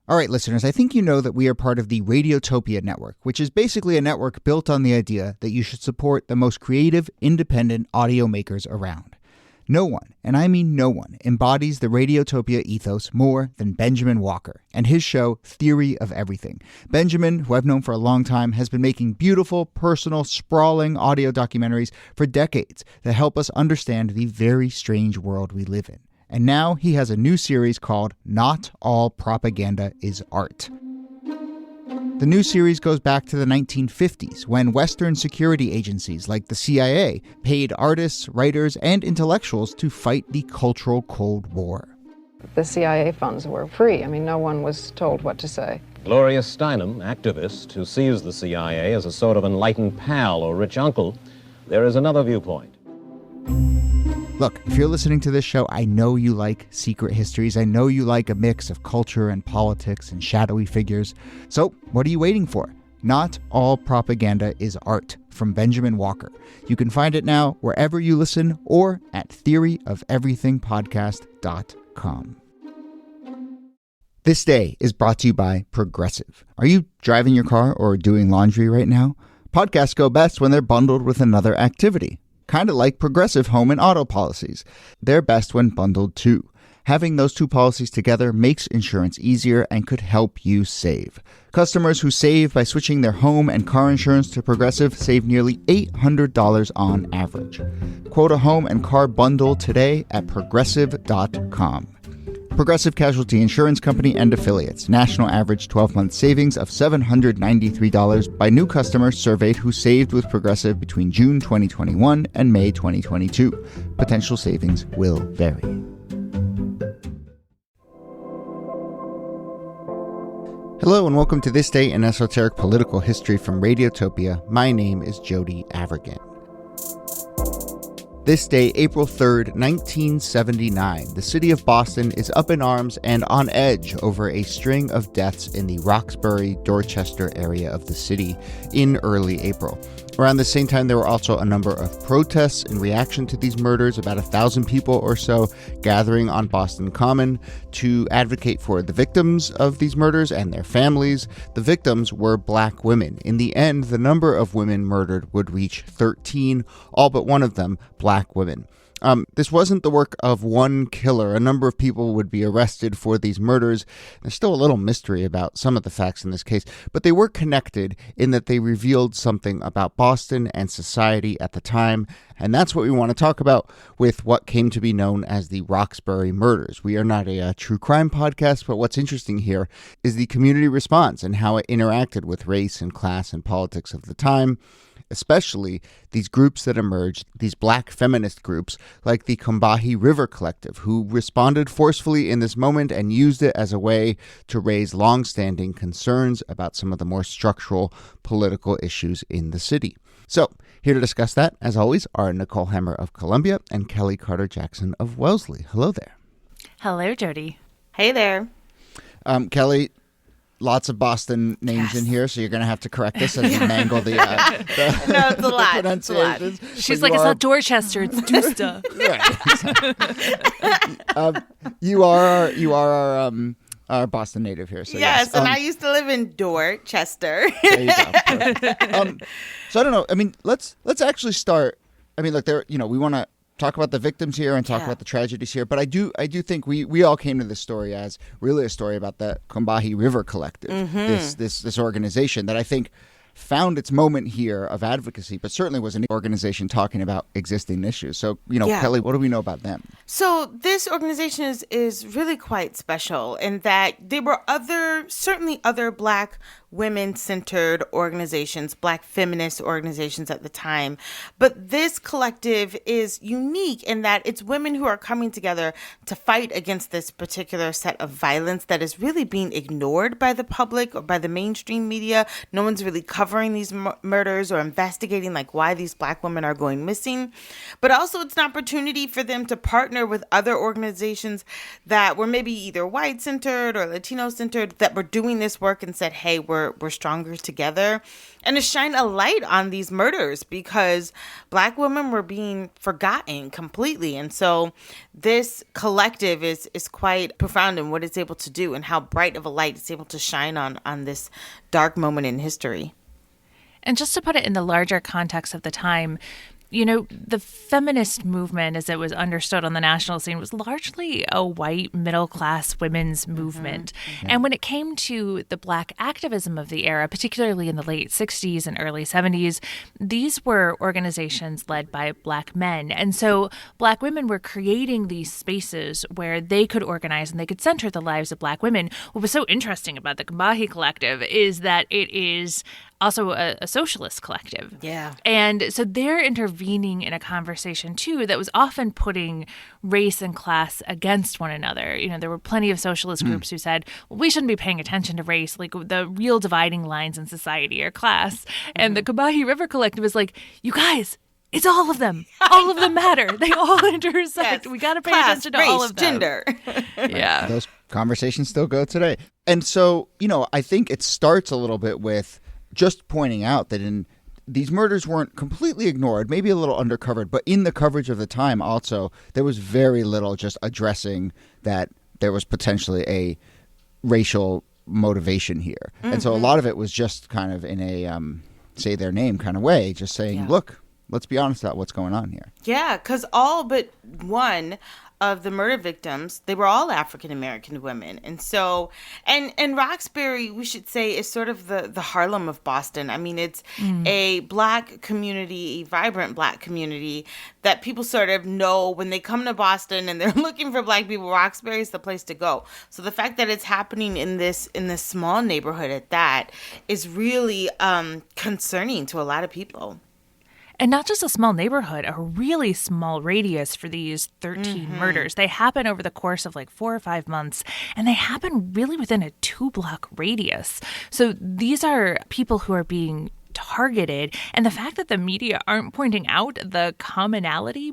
All right, listeners, I think you know that we are part of the Radiotopia network, which is basically a network built on the idea that you should support the most creative, independent audio makers around. No one, and I mean no one, embodies the Radiotopia ethos more than Benjamin Walker and his show Theory of Everything. Benjamin, who I've known for a long time, has been making beautiful, personal, sprawling audio documentaries for decades that help us understand the very strange world we live in. And now he has a new series called Not All Propaganda is Art. The new series goes back to the 1950s when Western security agencies like the CIA paid artists, writers, and intellectuals to fight the cultural Cold War. The CIA funds were free. I mean, no one was told what to say. Gloria Steinem, activist who sees the CIA as a sort of enlightened pal or rich uncle, there is another viewpoint. Look, if you're listening to this show, I know you like secret histories. I know you like a mix of culture and politics and shadowy figures. So what are you waiting for? Not All Propaganda is Art from Benjamin Walker. You can find it now wherever you listen or at theoryofeverythingpodcast.com. This day is brought to you by Progressive. Are you driving your car or doing laundry right now? Podcasts go best when they're bundled with another activity. Kind of like Progressive home and auto policies. They're best when bundled too. Having those two policies together makes insurance easier and could help you save. Customers who save by switching their home and car insurance to Progressive save nearly $800 on average. Quote a home and car bundle today at Progressive.com. Progressive Casualty Insurance Company and Affiliates. National average 12-month savings of $793 by new customers surveyed who saved with Progressive between June 2021 and May 2022. Potential savings will vary. Hello and welcome to This Day in Esoteric Political History from Radiotopia. My name is Jody Avergan. This day, April 3rd, 1979, the city of Boston is up in arms and on edge over a string of deaths in the Roxbury, Dorchester area of the city in early April. Around the same time, there were also a number of protests in reaction to these murders, about 1,000 people or so gathering on Boston Common to advocate for the victims of these murders and their families. The victims were black women. In the end, the number of women murdered would reach 13, all but one of them black women. This wasn't the work of one killer. A number of people would be arrested for these murders. There's still a little mystery about some of the facts in this case, but they were connected in that they revealed something about Boston and society at the time, and that's what we want to talk about with what came to be known as the Roxbury murders. We are not a true crime podcast, but what's interesting here is the community response and how it interacted with race and class and politics of the time. Especially these groups that emerged, these black feminist groups like the Combahee River Collective, who responded forcefully in this moment and used it as a way to raise longstanding concerns about some of the more structural political issues in the city. So, here to discuss that, as always, are Nicole Hammer of Columbia and Kellie Carter-Jackson of Wellesley. Hello there. Hello, Jody. Hey there. Kellie, lots of Boston names in here, so you're going to have to correct us as we mangle the no, it's a lot. pronunciations. She's like, it's not Dorchester, it's Doosta. Right. You are our Boston native here. So yes, and I used to live in Dorchester. There you go. So I don't know. I mean, let's actually start. I mean, look, we want to talk about the victims here and talk about the tragedies here. But I do think we all came to this story as really a story about the Combahee River Collective, this organization that I think found its moment here of advocacy, but certainly was an organization talking about existing issues. So, Kellie, what do we know about them? So this organization is really quite special in that there were certainly other Black women-centered organizations, Black feminist organizations at the time. But this collective is unique in that it's women who are coming together to fight against this particular set of violence that is really being ignored by the public or by the mainstream media. No one's really covering uncovering these murders or investigating like why these Black women are going missing. But also it's an opportunity for them to partner with other organizations that were maybe either white-centered or Latino-centered that were doing this work and said, hey, we're stronger together. And to shine a light on these murders because Black women were being forgotten completely. And so this collective is quite profound in what it's able to do and how bright of a light it's able to shine on this dark moment in history. And just to put it in the larger context of the time, you know, the feminist movement, as it was understood on the national scene, was largely a white middle-class women's movement. Mm-hmm. And when it came to the Black activism of the era, particularly in the late 60s and early 70s, these were organizations led by Black men. And so Black women were creating these spaces where they could organize and they could center the lives of Black women. What was so interesting about the Combahee Collective is that it is also a socialist collective. Yeah. And so they're intervening in a conversation, too, that was often putting race and class against one another. You know, there were plenty of socialist groups who said, well, we shouldn't be paying attention to race. Like, the real dividing lines in society are class. And the Combahee River Collective is like, you guys, it's all of them. All of them matter. They all intersect. Yes. We got to pay Class, attention to race, all of them. gender. Yeah. Those conversations still go today. And so, you know, I think it starts a little bit with just pointing out that these murders weren't completely ignored, maybe a little undercovered, but in the coverage of the time also, there was very little just addressing that there was potentially a racial motivation here. Mm-hmm. And so a lot of it was just kind of in a say their name kind of way, just saying, look, let's be honest about what's going on here. Yeah, because all but one of the murder victims, they were all African-American women. And so, and Roxbury, we should say, is sort of the Harlem of Boston. I mean, it's a Black community, a vibrant Black community that people sort of know when they come to Boston and they're looking for Black people, Roxbury is the place to go. So the fact that it's happening in this small neighborhood at that is really concerning to a lot of people. And not just a small neighborhood, a really small radius for these 13 murders. They happen over the course of like 4 or 5 months, and they happen really within a 2-block radius. So these are people who are being targeted. And the fact that the media aren't pointing out the commonality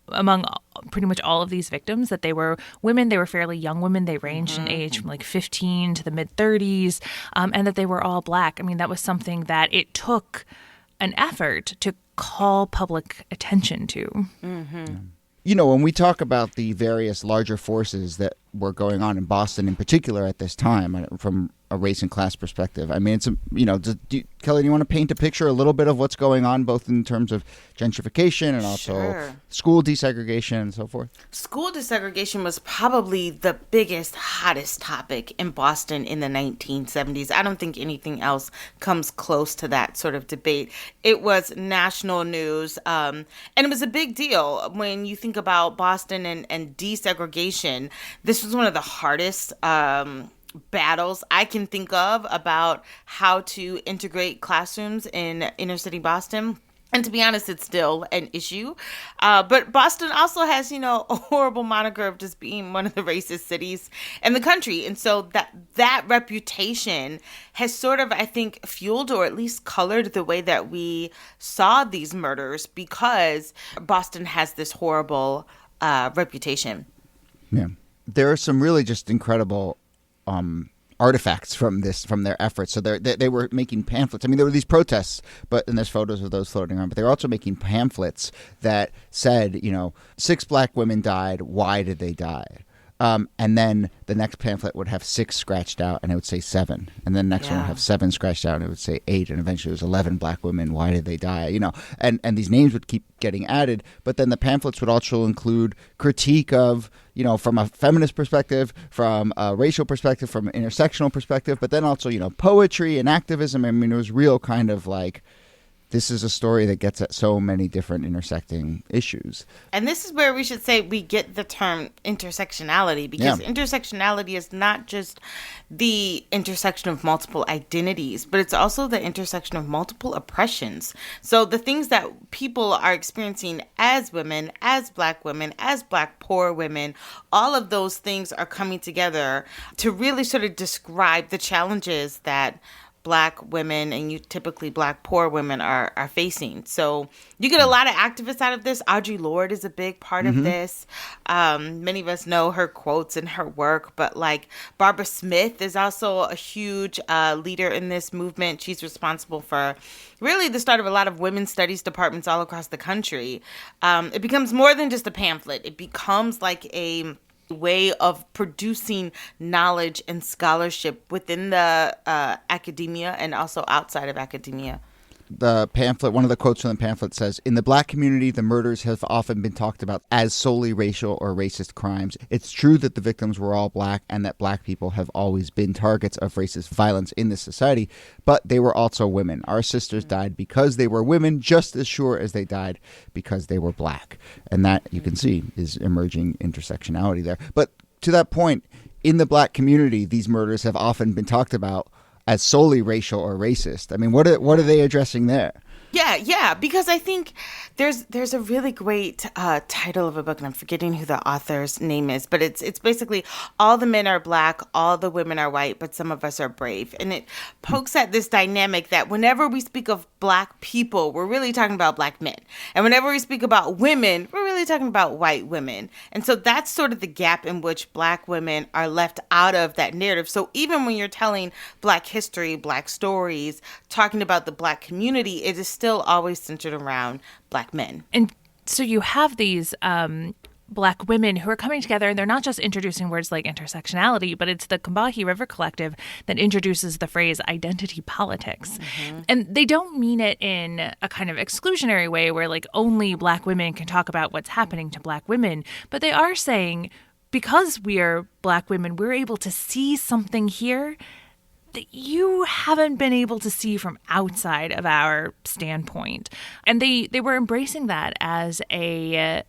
among pretty much all of these victims, that they were women, they were fairly young women, they ranged in age from like 15 to the mid-30s, and that they were all Black. I mean, that was something that it took an effort to call public attention to. Mm-hmm. You know, when we talk about the various larger forces that were going on in Boston in particular at this time, from a race and class perspective, I mean, it's, Kellie, do you want to paint a picture a little bit of what's going on, both in terms of gentrification and also school desegregation and so forth? School desegregation was probably the biggest, hottest topic in Boston in the 1970s. I don't think anything else comes close to that sort of debate. It was national news, and it was a big deal when you think about Boston and desegregation. This was one of the hardest battles I can think of about how to integrate classrooms in inner city Boston. And to be honest, it's still an issue. But Boston also has, a horrible moniker of just being one of the racist cities in the country. And so that reputation has sort of, I think, fueled or at least colored the way that we saw these murders, because Boston has this horrible reputation. Yeah. There are some really just incredible artifacts from their efforts. So they were making pamphlets. I mean, there were these protests, and there's photos of those floating around, but they were also making pamphlets that said, 6 Black women died. Why did they die? And then the next pamphlet would have 6 scratched out, and it would say 7. And then the next one would have 7 scratched out, and it would say 8. And eventually it was 11 Black women. Why did they die? And these names would keep getting added. But then the pamphlets would also include critique of, from a feminist perspective, from a racial perspective, from an intersectional perspective, but then also, poetry and activism. I mean, it was real kind of like, this is a story that gets at so many different intersecting issues. And this is where we should say we get the term intersectionality, because intersectionality is not just the intersection of multiple identities, but it's also the intersection of multiple oppressions. So the things that people are experiencing as women, as Black women, as Black poor women, all of those things are coming together to really sort of describe the challenges that Black women and typically Black poor women are facing. So you get a lot of activists out of this. Audre Lorde is a big part of this. Many of us know her quotes and her work, but like Barbara Smith is also a huge leader in this movement. She's responsible for really the start of a lot of women's studies departments all across the country. It becomes more than just a pamphlet. It becomes like a way of producing knowledge and scholarship within the academia and also outside of academia. The pamphlet, one of the quotes from the pamphlet says, "In the Black community, the murders have often been talked about as solely racial or racist crimes. It's true that the victims were all Black and that Black people have always been targets of racist violence in this society, but they were also women. Our sisters died because they were women, just as sure as they died because they were Black." And that, you can see, is emerging intersectionality there. But to that point, in the Black community, these murders have often been talked about as solely racial or racist. I mean, what are they addressing there? Yeah, because I think there's a really great title of a book, and I'm forgetting who the author's name is, but it's basically all the men are Black, all the women are white, but some of us are brave. And it pokes at this dynamic that whenever we speak of Black people, we're really talking about Black men. And whenever we speak about women, we're really talking about white women. And so that's sort of the gap in which Black women are left out of that narrative. So even when you're telling Black history, Black stories, talking about the Black community, it is still always centered around Black men. And so you have these Black women who are coming together, and they're not just introducing words like intersectionality, but it's the Combahee River Collective that introduces the phrase identity politics. And they don't mean it in a kind of exclusionary way where like only Black women can talk about what's happening to Black women, but they are saying because we are Black women, we're able to see something here that you haven't been able to see from outside of our standpoint. And they were embracing that as a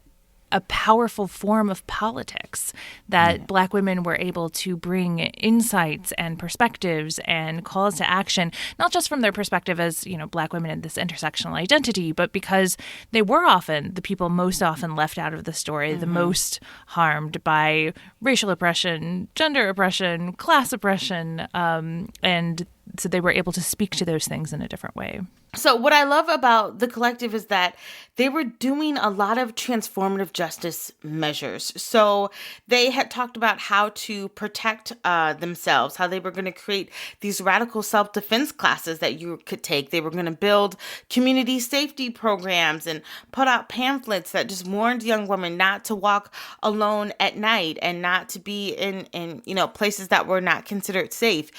powerful form of politics, that Black women were able to bring insights and perspectives and calls to action, not just from their perspective as, Black women in this intersectional identity, but because they were often the people most often left out of the story, the most harmed by racial oppression, gender oppression, class oppression, and so they were able to speak to those things in a different way. So what I love about the collective is that they were doing a lot of transformative justice measures. So they had talked about how to protect themselves, how they were going to create these radical self-defense classes that you could take. They were going to build community safety programs and put out pamphlets that just warned young women not to walk alone at night and not to be in places that were not considered safe,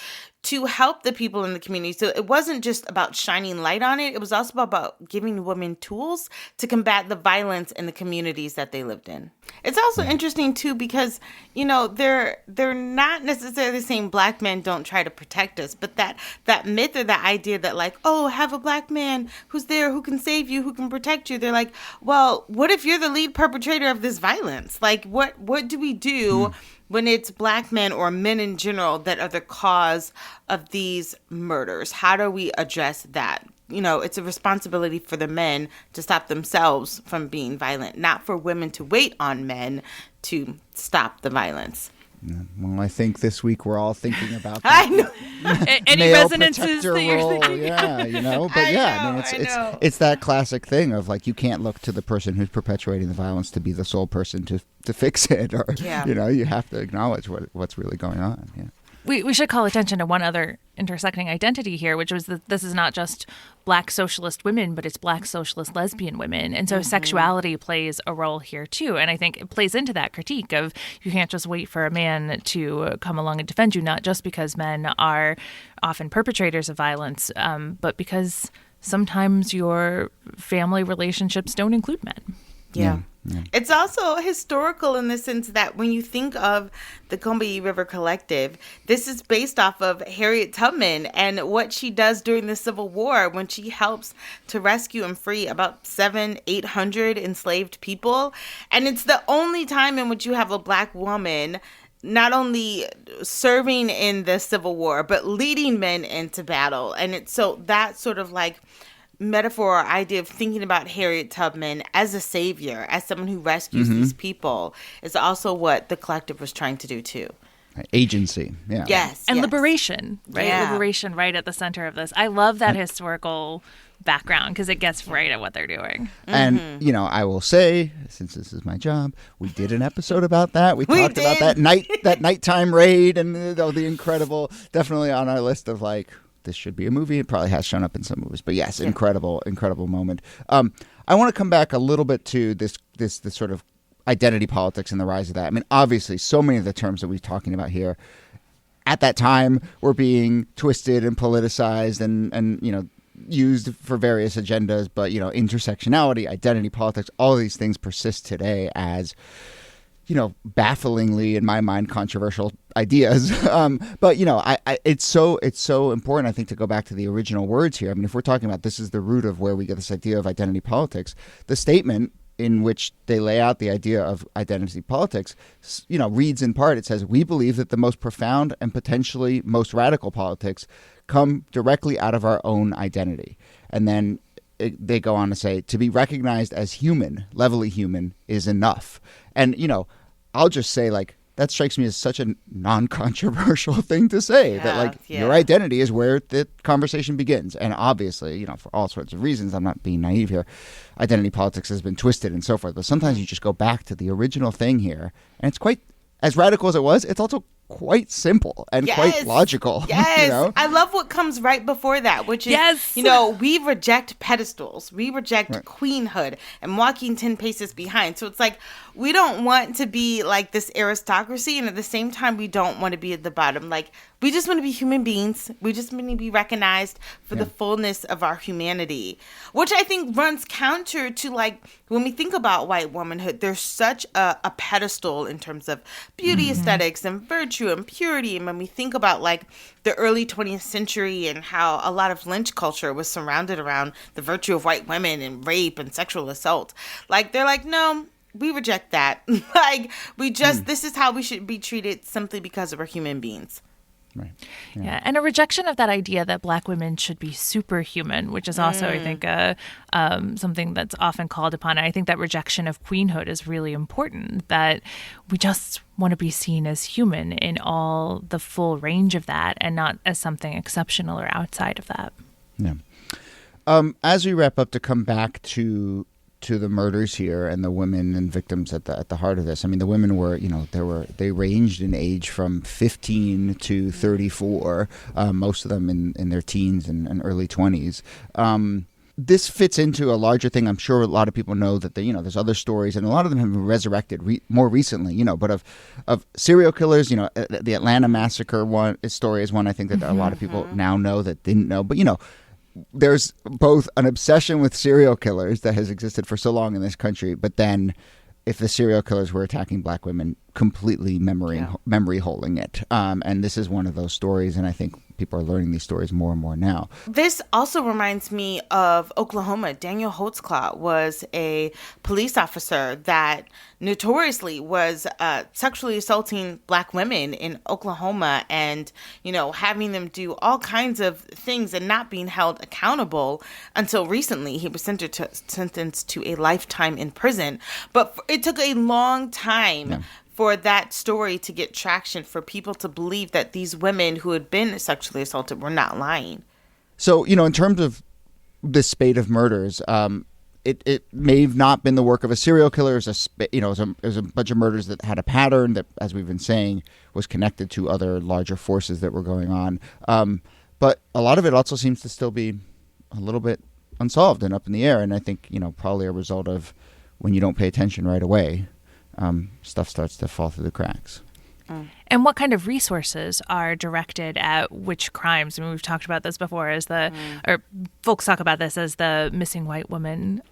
to help the people in the community. So it wasn't just about shining light on it. It was also about giving women tools to combat the violence in the communities that they lived in. It's also interesting, too, because, they're not necessarily saying Black men don't try to protect us, but that myth or that idea that like, oh, have a Black man who's there, who can save you, who can protect you. They're like, well, what if you're the lead perpetrator of this violence? Like, what do we do when it's Black men or men in general that are the cause of these murders? How do we address that? It's a responsibility for the men to stop themselves from being violent, not for women to wait on men to stop the violence. Well, I think this week we're all thinking about that. I know. Any resonances that you're role, thinking? Yeah, but it's that classic thing of like, you can't look to the person who's perpetuating the violence to be the sole person to fix it, or you have to acknowledge what's really going on. Yeah. We should call attention to one other intersecting identity here, which was that this is not just Black socialist women, but it's Black socialist lesbian women. And so sexuality plays a role here, too. And I think it plays into that critique of you can't just wait for a man to come along and defend you, not just because men are often perpetrators of violence, but because sometimes your family relationships don't include men. Yeah. It's also historical in the sense that when you think of the Combahee River Collective, this is based off of Harriet Tubman and what she does during the Civil War when she helps to rescue and free about 800 enslaved people. And it's the only time in which you have a Black woman not only serving in the Civil War, but leading men into battle. And it's so that sort of like metaphor or idea of thinking about Harriet Tubman as a savior, as someone who rescues these people, is also what the collective was trying to do too. Agency. Yeah. Yes. And yes. liberation, right? Yeah. Liberation right at the center of this. I love that historical background because it gets right at what they're doing. And, you know, I will say, since this is my job, we did an episode about that. We talked about that nighttime raid and the incredible, definitely on our list of like, this should be a movie. It probably has shown up in some movies. But yes, incredible moment. I want to come back a little bit to this sort of identity politics and the rise of that. I mean, obviously, so many of the terms that we're talking about here at that time were being twisted and politicized and you know, used for various agendas. But, you know, intersectionality, identity politics, all of these things persist today as, you know, bafflingly, in my mind, controversial ideas. But, you know, it's so important, I think, to go back to the original words here. I mean, if we're talking about this is the root of where we get this idea of identity politics, the statement in which they lay out the idea of identity politics, you know, reads in part, it says, we believe that the most profound and potentially most radical politics come directly out of our own identity. And then they go on to say, to be recognized as human, levelly human, is enough. And, you know, I'll just say, like, that strikes me as such a non-controversial thing to say, that, like, your identity is where the conversation begins. And obviously, you know, for all sorts of reasons, I'm not being naive here, identity politics has been twisted and so forth. But sometimes you just go back to the original thing here, and it's quite, as radical as it was, it's also quite simple and quite logical. Yes. You know? I love what comes right before that, which is, you know, we reject pedestals. We reject queenhood and walking 10 paces behind. So it's like, we don't want to be like this aristocracy. And at the same time, we don't want to be at the bottom. Like, we just want to be human beings. We just want to be recognized for the fullness of our humanity, which I think runs counter to, like, when we think about white womanhood, there's such a pedestal in terms of beauty aesthetics and virtue and purity. And when we think about, like, the early 20th century and how a lot of lynch culture was surrounded around the virtue of white women and rape and sexual assault, like, they're like, no, we reject that. Like, we just, this is how we should be treated simply because we're human beings. Right. Yeah, and a rejection of that idea that Black women should be superhuman, which is also, I think, something that's often called upon. And I think that rejection of queenhood is really important, that we just want to be seen as human in all the full range of that and not as something exceptional or outside of that. Yeah. As we wrap up, to come back to the murders here and the women and victims at the heart of this. I mean, the women were, you know, they ranged in age from 15 to 34, most of them in their teens and early 20s. This fits into a larger thing. I'm sure a lot of people know that there's other stories, and a lot of them have been resurrected more recently, you know, but of serial killers, you know, the Atlanta massacre story is one I think that a lot of people now know that didn't know, but, you know, there's both an obsession with serial killers that has existed for so long in this country, but then if the serial killers were attacking Black women, completely memory holding it. And this is one of those stories, and I think people are learning these stories more and more now. This also reminds me of Oklahoma. Daniel Holtzclaw was a police officer that notoriously was sexually assaulting Black women in Oklahoma and, you know, having them do all kinds of things and not being held accountable until recently. He was sentenced to a lifetime in prison. But it took a long time for that story to get traction, for people to believe that these women who had been sexually assaulted were not lying. So, you know, in terms of this spate of murders, it may have not been the work of a serial killer. It was a bunch of murders that had a pattern that, as we've been saying, was connected to other larger forces that were going on. But a lot of it also seems to still be a little bit unsolved and up in the air. And I think, you know, probably a result of when you don't pay attention right away, stuff starts to fall through the cracks. And what kind of resources are directed at which crimes? I mean, we've talked about this before or folks talk about this as the missing white woman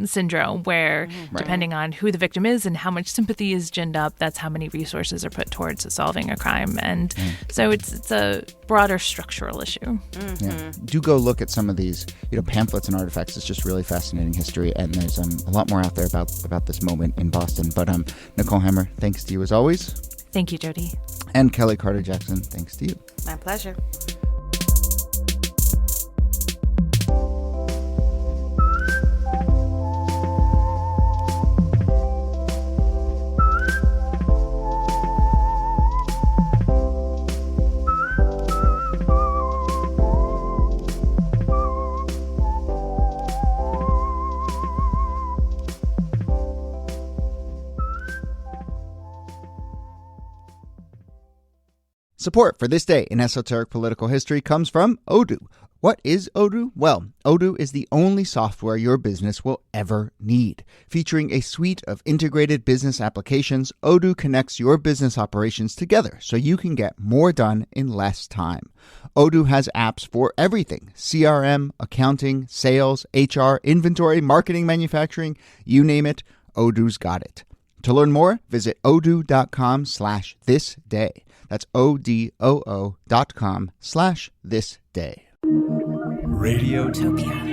syndrome, where depending on who the victim is and how much sympathy is ginned up, that's how many resources are put towards solving a crime. And so it's a broader structural issue. Yeah. Do go look at some of these, you know, pamphlets and artifacts. It's just really fascinating history, and there's a lot more out there about this moment in Boston. But Nicole Hammer, thanks to you as always. Thank you, Jody. And Kellie Carter-Jackson, thanks to you. My pleasure. Support for This Day in Esoteric Political History comes from Odoo. What is Odoo? Well, Odoo is the only software your business will ever need. Featuring a suite of integrated business applications, Odoo connects your business operations together so you can get more done in less time. Odoo has apps for everything: CRM, accounting, sales, HR, inventory, marketing, manufacturing, you name it, Odoo's got it. To learn more, visit odoo.com/thisday. That's odoo.com/thisday. Radiotopia.